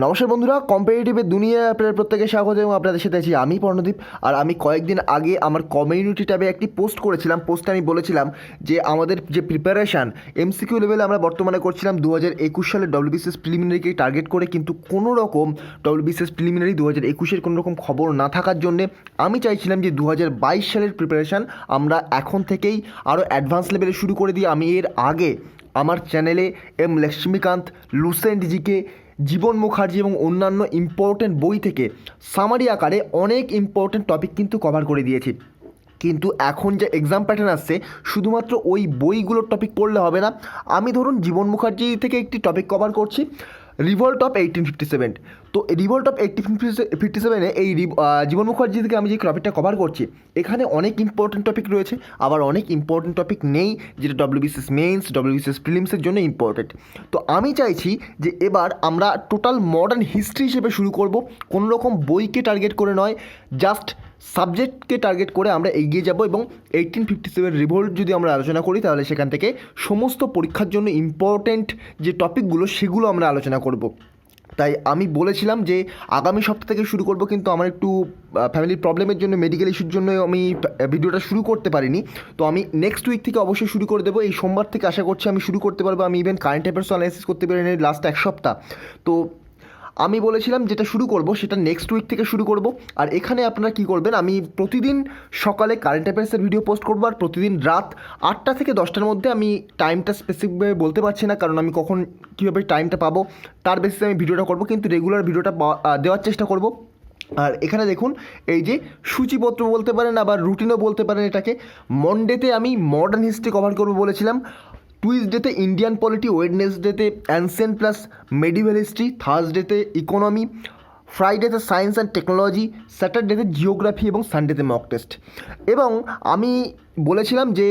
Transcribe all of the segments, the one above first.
নমস্কার বন্ধুরা, কম্পিটিটিভের দুনিয়ায় আপনাদের প্রত্যেকে স্বাগত এবং আপনাদের সাথে আছি আমি পর্ণদীপ। আর আমি কয়েকদিন আগে আমার কমিউনিটি ট্যাবে একটি পোস্ট করেছিলাম। পোস্টে আমি বলেছিলাম যে আমাদের যে প্রিপারেশান এমসিকিউ লেভেলে আমরা বর্তমানে করছিলাম 2021 সালে WBCS প্রিলিমিনারিকে টার্গেট করে, কিন্তু কোনো রকম WBCS প্রিলিমিনারি 2021-এর কোনো রকম খবর না থাকার জন্যে আমি চাইছিলাম যে 2022 সালের প্রিপারেশান আমরা এখন থেকেই আরও অ্যাডভান্স লেভেলে শুরু করে দিই। আমি এর আগে আমার চ্যানেলে লক্ষ্মীকান্ত, লুসেন্ট জিকে, জীবন মুখার্জি এবং অন্যান্য ইম্পর্ট্যান্ট বই থেকে সামারি আকারে অনেক ইম্পর্ট্যান্ট টপিক কিন্তু কভার করে দিয়েছি। কিন্তু এখন যে এক্সাম প্যাটার্ন আসছে, শুধুমাত্র ওই বইগুলোর টপিক পড়লে হবে না। আমি ধরুন জীবন মুখার্জি থেকে একটি টপিক কভার করছি, রিভল্ট অফ 1857। তো রিভল্ট অফ 1857-এ এই জীবন মুখার্জি থেকে আমি যে টপিকটা কভার করছি, এখানে অনেক ইম্পর্টেন্ট টপিক রয়েছে, আবার অনেক ইম্পর্টেন্ট টপিক নেই যেটা WBCS মেন্স, WBCS প্রিলিমসের জন্য ইম্পর্টেন্ট। তো আমি চাইছি যে এবার আমরা টোটাল মডার্ন হিস্ট্রি হিসেবে শুরু করব, কোনো রকম বইকে টার্গেট করে নয়, জাস্ট সাবজেক্টকে টার্গেট করে আমরা এগিয়ে যাব। এবং 1857 রিভোল্ট যদি আমরা আলোচনা করি, তাহলে সেখান থেকে সমস্ত পরীক্ষার জন্য ইম্পর্ট্যান্ট যে টপিকগুলো সেগুলো আমরা আলোচনা করব। তাই আমি বলেছিলাম যে আগামী সপ্তাহ থেকে শুরু করব, কিন্তু আমার একটু ফ্যামিলির প্রবলেমের জন্য, মেডিকেল ইস্যুর জন্য আমি ভিডিওটা শুরু করতে পারিনি। তো আমি নেক্সট উইক থেকে অবশ্যই শুরু করে দেবো। এই সোমবার থেকে আশা করছি আমি শুরু করতে পারবো। আমি ইভেন কারেন্ট অ্যাফেয়ার্স অ্যানালাইসিস করতে পারিনি লাস্ট এক সপ্তাহ। তো আমি বলেছিলাম যেটা শুরু করব সেটা নেক্সট উইক থেকে শুরু করব। আর এখানে আপনারা কী করবেন, আমি প্রতিদিন সকালে কারেন্ট অ্যাফেয়ার্সের ভিডিও পোস্ট করবো, আর প্রতিদিন রাত 8টা থেকে 10টার মধ্যে, আমি টাইমটা স্পেসিফিকভাবে বলতে পারছি না কারণ আমি কখন কীভাবে টাইমটা পাবো তার বেসিসে আমি ভিডিওটা করব, কিন্তু রেগুলার ভিডিওটা দেওয়ার চেষ্টা করব। আর এখানে দেখুন, এই যে সূচিপত্র বলতে পারেন, আবার রুটিনও বলতে পারেন এটাকে। মনডেতে আমি মডার্ন হিস্ট্রি কভার করবো বলেছিলাম, টুইসডেতে ইন্ডিয়ান পলিটি, ওয়েডনেসডেতে অ্যানসেন্ট প্লাস মেডিভেল হিস্ট্রি, থার্সডেতে ইকোনমি, ফ্রাইডেতে সায়েন্স অ্যান্ড টেকনোলজি, স্যাটারডেতে জিওগ্রাফি এবং সানডেতে মক টেস্ট। এবং আমি বলেছিলাম যে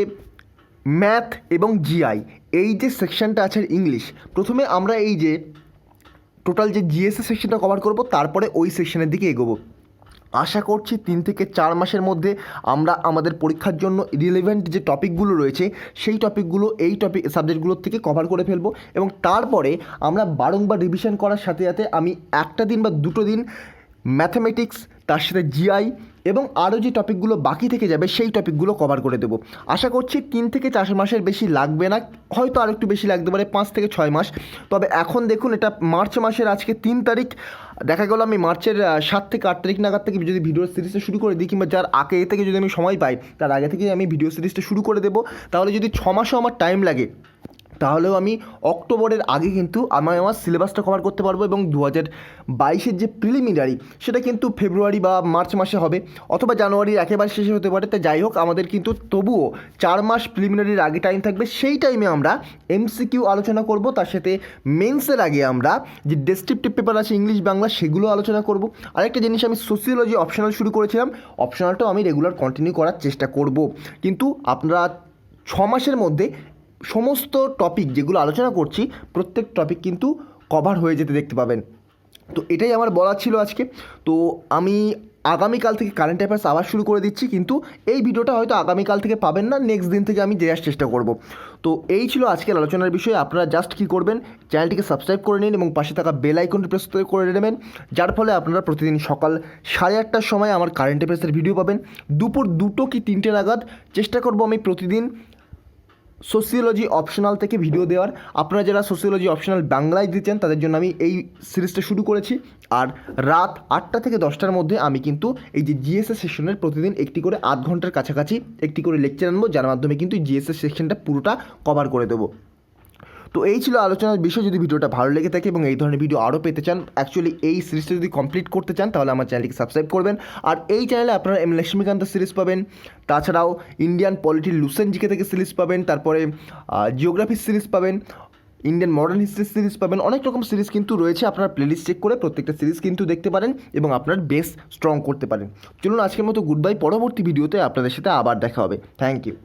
ম্যাথ এবং জিআই এই যে সেকশনটা আছে ইংলিশ, প্রথমে আমরা এই যে টোটাল যে জিএসএ সেকশনটা কভার করব, তারপরে ওই সেকশনের দিকে এগোবো। আশা করছি 3 থেকে 4 মাসের মধ্যে আমরা আমাদের পরীক্ষার জন্য রিলেভেন্ট যে টপিকগুলো রয়েছে সেই টপিকগুলো এই সাবজেক্টগুলোর থেকে কভার করে ফেলবো। এবং তারপরে আমরা বারংবার রিভিশন করার সাথে সাথে আমি একটা দিন বা দুটো দিন ম্যাথামেটিক্স, তার সাথে জিআই এবং আরও যে টপিকগুলো বাকি থেকে যাবে সেই টপিকগুলো কভার করে দেবো। আশা করছি 3 থেকে 4 মাসের বেশি লাগবে না, হয়তো আর একটু বেশি লাগতে পারে, 5 থেকে 6 মাস। তবে এখন দেখুন, এটা মার্চ মাসের আজকে 3 তারিখ, দেখা গেল আমি মার্চের 7 থেকে 8 তারিখ নাগাদ থেকে যদি ভিডিও সিরিজটা শুরু করে দিই, কিংবা যার আগে থেকে যদি আমি সময় পাই তার আগে থেকে আমি ভিডিও সিরিজটা শুরু করে দেবো। তাহলে যদি 6 মাসও আমার টাইম লাগে, তাহলেও আমি অক্টোবরের আগে কিন্তু আমার সিলেবাসটা কভার করতে পারবো। এবং 2022-এর যে প্রিলিমিনারি সেটা কিন্তু ফেব্রুয়ারি বা মার্চ মাসে হবে, অথবা জানুয়ারির একেবারে শেষে হতে পারে। তাই যাই হোক, আমাদের কিন্তু তবুও 4 মাস প্রিলিমিনারির আগে টাইম থাকবে। সেই টাইমে আমরা এমসিকিউ আলোচনা করব, তার সাথে মেন্সের আগে আমরা যে ডেসক্রিপটিভ পেপার আছে ইংলিশ বাংলা সেগুলো আলোচনা করব। আরেকটা জিনিস, আমি সোসিওলজি অপশনাল শুরু করেছিলাম, অপশনালটাও আমি রেগুলার কন্টিনিউ করার চেষ্টা করব। কিন্তু আপনারা 6 মাসের মধ্যে সমস্ত টপিক যেগুলো আলোচনা করছি প্রত্যেক টপিক কিন্তু কভার হয়ে যেতে দেখতে পাবেন। তো এটাই আমার বলার ছিল আজকে। তো আমি আগামীকাল থেকে কারেন্ট অ্যাফেয়ার্স আবার শুরু করে দিচ্ছি, কিন্তু এই ভিডিওটা হয়তো আগামীকাল থেকে পাবেন না, নেক্সট দিন থেকে আমি দেওয়ার চেষ্টা করব। তো এই ছিল আজকের আলোচনার বিষয়। আপনারা জাস্ট কী করবেন, চ্যানেলটিকে সাবস্ক্রাইব করে নিন এবং পাশে থাকা বেল আইকনটি প্রেস করে নেবেন, যার ফলে আপনারা প্রতিদিন সকাল 8:30টার সময় আমার কারেন্ট অ্যাফেয়ার্সের ভিডিও পাবেন। দুপুর 2টো কি 3টে নাগাদ চেষ্টা করব আমি প্রতিদিন সোসিওলজি অপশনাল থেকে ভিডিও দেওয়ার। আপনারা যারা সোসিওলজি অপশনাল বাংলায় দিচ্ছেন তাদের জন্য আমি এই সিরিজটা শুরু করেছি। আর রাত 8টা থেকে 10টার মধ্যে আমি কিন্তু এই যে জিএসএস সেকশনের প্রতিদিন একটি করে 8 ঘন্টার কাছাকাছি একটি করে লেকচার আনবো, যার মাধ্যমে কিন্তু জিএসএস সেকশনটা পুরোটা কভার করে দেবো। তো এই ছিল আলোচনার বিষয়। যদি ভিডিওটা ভালো লেগে থাকে এবং এই ধরনের ভিডিও আরও পেতে চান, অ্যাকচুয়ালি এই সিরিজটা যদি কমপ্লিট করতে চান, তাহলে আমার চ্যানেলটিকে সাবস্ক্রাইব করবেন। আর এই চ্যানেলে আপনারা লক্ষ্মীকান্তের সিরিজ পাবেন, তাছাড়াও ইন্ডিয়ান পলিটির লুসেন্ট জিকে থেকে সিরিজ পাবেন, তারপরে জিওগ্রাফির সিরিজ পাবেন, ইন্ডিয়ান মডার্ন হিস্ট্রি সিরিজ পাবেন, অনেক রকম সিরিজ কিন্তু রয়েছে। আপনারা প্লেলিস্ট চেক করে প্রত্যেকটা সিরিজ কিন্তু দেখতে পারেন এবং আপনার বেস স্ট্রং করতে পারেন। চলুন আজকের মতো গুড বাই, পরবর্তী ভিডিওতে আপনাদের সাথে আবার দেখা হবে। Thank you.